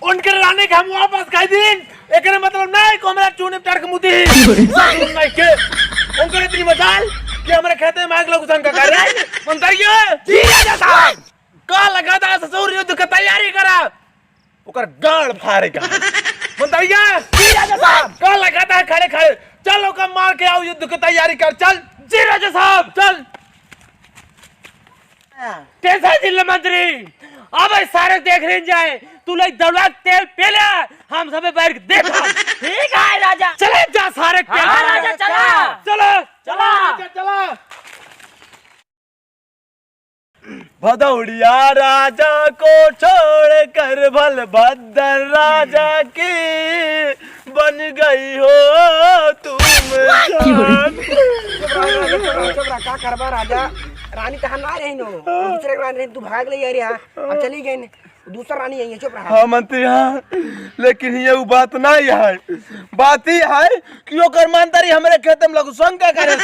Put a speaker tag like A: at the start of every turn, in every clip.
A: उनके रानी के हम वापस कह दिन एकरे मतलब नहीं को हमरा चूने टाड़ के मुदी नहीं के उनके इतनी मजाल कि हमारे खेते में आग लोग शंका कर रहे हैं मंत्रियों जी राजा साहब का लगा था ससुर युद्ध की तैयारी करा ओकर गाड़ फाड़ेगा मंत्रियों जी राजा साहब का लगा था खड़े खड़े चलो का मार के आओ युद्ध की तैयारी कर चल जी राजा साहब चल कैसा जिला मंत्री अब सारे देख रहे जाए तू लोग दौलत तेल पेले हम सब बैठ के देखा
B: ठीक है राजा
A: चले जा सारे
B: राजा चला
A: चलो
B: चला
A: चला भदौड़िया राजा को छोड़ कर भद्र राजा की बन गई हो तुम
C: का करबा राजा रानी तहां ना रही नो दूसरे रानी तू भाग ले यार अब चली गई दूसरा रानी यही है चुप रहा
A: हाँ मंत्री हाँ लेकिन ये वो बात नहीं है बात ही है कि ओकर मंत्री हमरे खेत में लगू शंका करे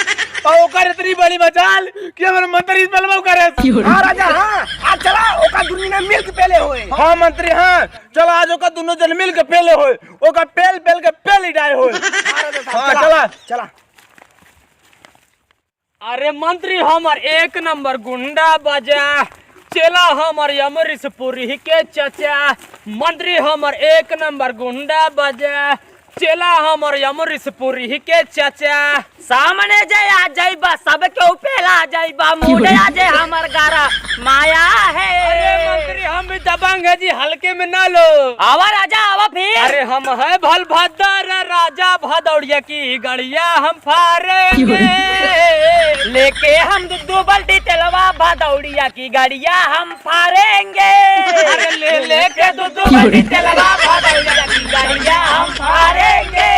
A: और ओकर इतनी बड़ी मजाल कि हमरे मंत्री बलवा करे
C: हां राजा हां आज चला ओका दुनिया में मिल के पहले होए
A: हाँ मंत्री हाँ चलो आज ओका दोनों जन मिल के पहले होए ओका पेल पेल के पेल ही डाए होए
C: हां चला चला
B: अरे मंत्री हमर एक नंबर गुंडा बजा चला हमर अमरीशपुरी के चाचा मंत्री हमर एक नंबर गुंडा बजा चला हमर अमरीशपुरी के चाचा सामने जाए आ जाइबा सब के उपेला आ जाइबा मुड़े आ जाए हमर गारा माया है
A: अरे मंत्री हम भी दबंग है जी हल्के में ना लो
B: आवा राजा आवा फिर
A: अरे हम है भद्र राजा भदौड़िया की गड़िया हम फाड़ेंगे
B: लेके हम दो बाल्टी तेलवा भदौड़िया की गाड़िया हम फाड़ेंगे
A: अरे ले
B: लेके दो बाल्टी तेलवा भदौड़िया की गाड़िया हम फाड़ेंगे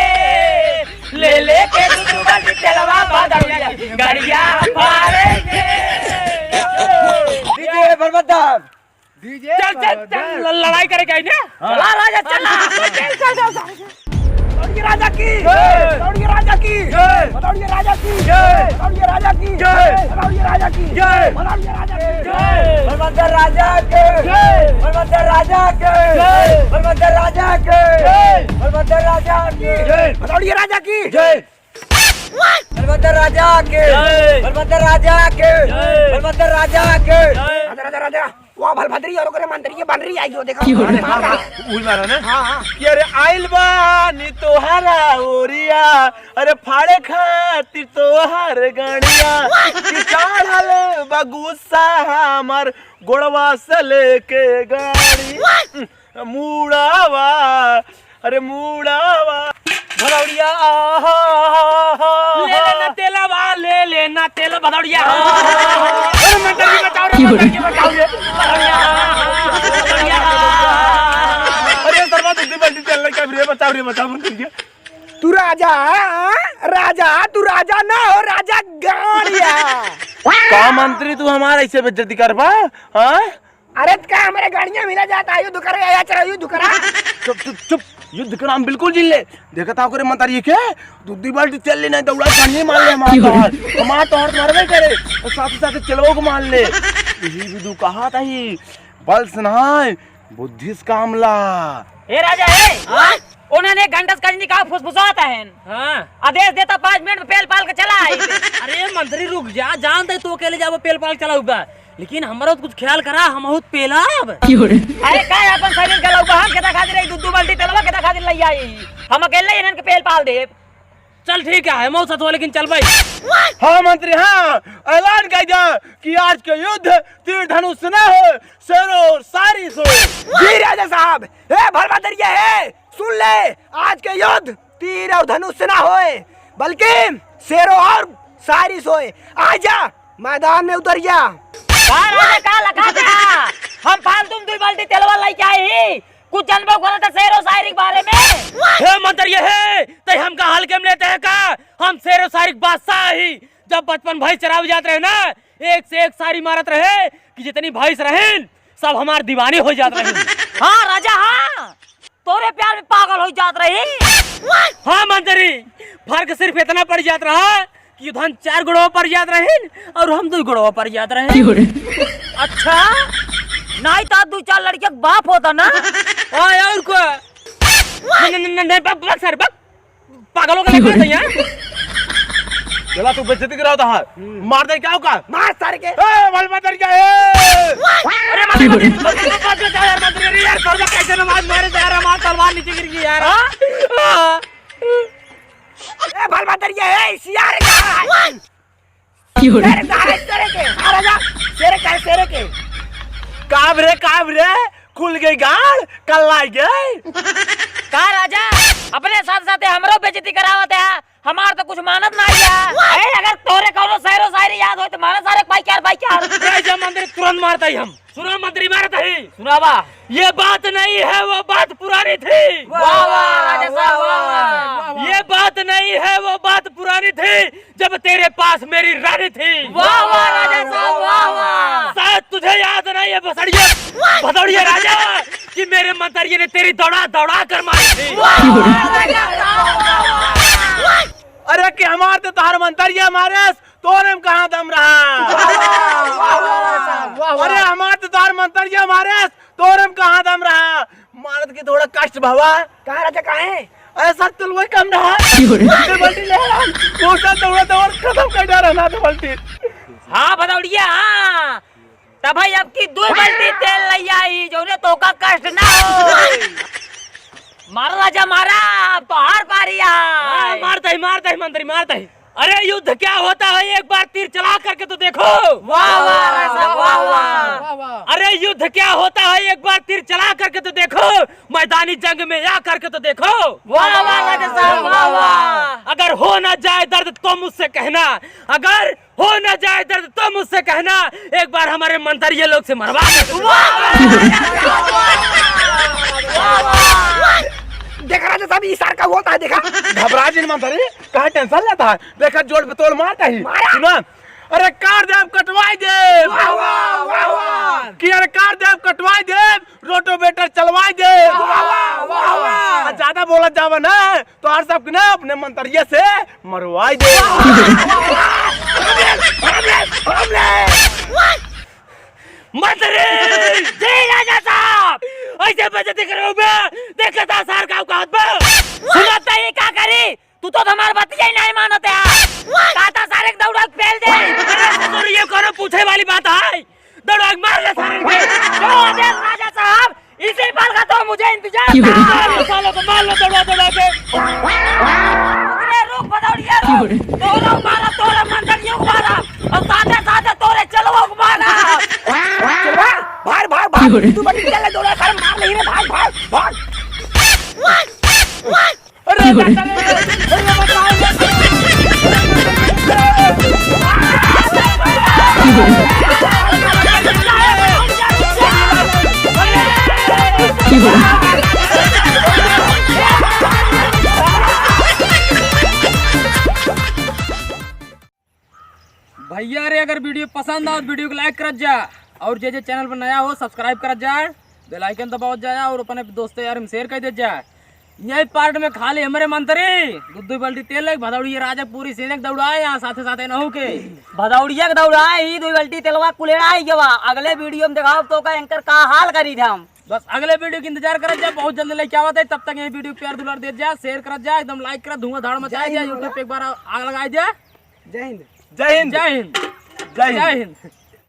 B: ले लेके दो बाल्टी तेलवा भदौड़िया की गाड़िया हम फाड़ेंगे
C: डीजे बलबद्दार डीजे
A: चल चल चल लड़ाई करेगा ना
B: चला राजा चला
C: दौड़िए राजा की दौड़िए राजा की दौड़िए राजा की दौड़िए राजा की दौड़िए राजा की दौड़िए राजा की बलबद्दार राजा के बलबद्दार राजा के बलबद्दार राजा के बलबद्दार राजा की दौड़िए राजा की बलबद्दार राजा के बलबद्दार राजा के बलबद्दार राजा के राजा राजा राजा वाह भलभद्री और ओकरे मंत्री बन रही आई हो देखा
A: उल मारा ना हां कि अरे आइल बानी तोहरा ओरिया अरे फाड़े खातिर तोहर गणिया कि चढ़ल बगुस्सा हमर गोड़वा से लेके गाड़ी मुड़ावा अरे मुड़ावा भदौड़िया ले लेना तेलवा ले लेना तेल भदौड़िया अरे मंत्री बचाओ रे मंत्री बचाओ रे अरे सरवा दूसरी बाल्टी तेल लेके रे बचाओ मंत्री
C: तू राजा राजा तू राजा ना हो राजा गाड़िया
A: का मंत्री तू हमारा ऐसे बेइज्जती करबा हां
C: अरे का हमारे गाड़ियां मिला जाता है युद्ध करे या चला युद्ध करा
A: चुप चुप चुप युद्ध का नाम बिल्कुल जिल ले देखा था करे मंत्री के दूसरी बाल्टी तेल लेना दौड़ा पानी मार ले हमारा तो हर मारवे करे और साथ साथ चलवो को मार ले यही विदु कहा था ही बल सुनाए बुद्धि से कामला
B: ए राजा है उन्होंने घंटस कजनी का फुसफुसाता है हां आदेश देता 5 मिनट में पेल पाल के चला आई
D: अरे मंत्री रुक जा जानते तो अकेले जाबो पेल पाल चलाऊगा लेकिन हमरा तो कुछ ख्याल करा हम बहुत पेलाब
B: अरे काय अपन शरीर गलाऊगा हम केता खातिर दूध बाल्टी तेलवा केता खातिर लई आई हम अकेले इनन के पेल पाल दे
D: चल ठीक है मौसत हो लेकिन चल भाई
A: हाँ मंत्री हाँ ऐलान कर जा कि आज के युद्ध तीर धनुष न हो शेरों और सारी सो
C: जी राजा साहब ए भलभद्रिया है सुन ले आज के युद्ध तीर और धनुष ना होए बल्कि शेरों और सारी सोए आजा मैदान में उतर जा
B: का लगा दे हम फालतू दो बाल्टी तेलवा लई आई कुछ जानबो करत शेरो शायरी के बारे में
D: हे मंत्री है ते हम का हाल के में लेते हैं का हम शेरो शायरी बादशाह ही जब बचपन भाई चराव जात रहे ना एक से एक सारी मारत रहे कि जितनी भैंस रहे सब हमार दीवानी हो जात रहे
B: हां राजा हां तोरे प्यार में पागल हो जात रही
D: हाँ मंत्री फर्क सिर्फ इतना पड़ जात रहा कि धन 4 गुड़ों पर याद रहे और हम 2 गुड़ों पर याद रहे
B: अच्छा नहीं तो 2-4 लड़के बाप होता ना
D: ओए और को नहीं बक सर बक पागलों का लगा है यहाँ।
A: चला तू बेइज्जती कराओ था मार दे क्या होगा
C: मार सारे के
A: ए बल मत कर क्या
D: अरे मंत्री यार मंत्री यार कर दो कैसे नमाज मारे जा रहा मार तलवार नीचे गिर गई यार।
C: ए भल मत ये ए सियार का तेरे दारे तेरे के राजा तेरे के
A: काबरे खुल गई गाड़ कल लाई गई
B: का राजा अपने साथ साथ हमरो बेइज्जती करावत है। हमार तो कुछ मानत नहीं है। अरे अगर तोरे कोनो शायरो शायरी याद हो तो मारा सारे भाई क्या
D: जय मंत्री तुरंत मारता ही हम। सुनो मंत्री मारता ही
B: सुनावा।
D: ये बात नहीं है वो बात पुरानी थी।
B: वाह वाह राजा साहब वाह।
D: ये बात नहीं है वो बात पुरानी थी जब तेरे पास मेरी रानी थी।
B: वाह वाह राजा साहब वाह वाह।
D: शायद तुझे याद नहीं है भदौड़िया राजा कि मेरे मंत्री ने तेरी दौड़ा कर मारी थी।
A: अरे कि हमारे तो तार मंत्री हमारे तोरे में कहाँ दम रहा। अरे हमारे तो तार मंत्री हमारे तोरे में कहाँ दम रहा। मारत की थोड़ा कष्ट भवा
C: कहां राजा कहां है
A: ऐसा तो वही कम रहा बल्टी ले दौड़ा खत्म कर डा रहा तो बल्टी।
B: हाँ भदौड़िया हाँ तब भाई अब की 2 बाल्टी तेल ले आई जो ने तो का कष्ट ना हो। मारा राजा मारा तो हार पारिया।
D: मारता ही मंत्री मारता ही। अरे युद्ध क्या होता है एक बार तीर चला करके तो देखो।
B: वाह वाह राजा वाह वाह।
D: अरे युद्ध क्या होता है एक बार तीर चला करके तो देखो मैदानी जंग में आ करके तो देखो।
B: वाह वाह राजा साहब वाह वाह।
D: अगर हो ना जाए दर्द तो मुझसे कहना अगर हो ना जाए दर्द तो मुझसे कहना एक बार हमारे मंत्री ये लोग से मरवा
C: देखा राजा साहब इशार का होता है देखा
A: घबरा जी मंत्री कहाँ टेंशन लेता है देखा जोड़ पे तोड़ मारता ही सुना। अरे कार देव कटवाई दे कि अरे कार देव कटवाई दे रोटोवेटर चलवाई दे ज्यादा बोला जावा ना तो हर सब ना अपने मंत्रिये से मरवाई दे।
D: मंत्री जय राजा साहब ऐसे बेइज्जती करो बे देखा था सार का औकात बे।
B: सुनता ही क्या करी तू तो हमार बतिया ही नहीं मानते है। काता सारे दौड़ा फेल दे।
D: अरे तो ये करो पूछे वाली बात है दौड़ा मार ले सारे को।
B: चलो आदेश राजा साहब इसी बात का तो मुझे इंतजार
D: मार लो सालों को मार लो दौड़ा के।
B: अरे रुक भदौड़िया रुक तोरा मारा तोरा मंत्रियों को मारा और साथे साथे तोरे चलवा को मारा।
C: भाग तू बड़ी चले दौड़ा कर मार नहीं रे भाग
B: भैया रे अगर वीडियो पसंद आओ तो वीडियो को लाइक कर जा और जे चैनल पर नया हो सब्सक्राइब कर जा बेल आइकन दबाओ जाए और अपने दोस्तों यार में शेयर कर दे जाए। यही पार्ट में खाली हमारे मंत्री 2 बाल्टी तेल लग भदौड़िया राजा पूरी सेना दौड़ाए यहाँ साथे साथे नहू के
E: भदौड़िया के दौड़ाए ही 2 बाल्टी तेलवा कुलेड़ा ही गवा। अगले वीडियो में दिखाओ तो का एंकर का हाल करी थे हम।
B: बस अगले वीडियो की इंतजार कर जा बहुत जल्दी लेके आवत है। तब तक ये वीडियो प्यार दुलार दे जा शेयर कर जा एकदम लाइक कर धुआं धाड़ मचाया जा यूट्यूब पे एक बार आग लगाई जा।
C: जय हिंद
B: जय हिंद जय हिंद जय हिंद।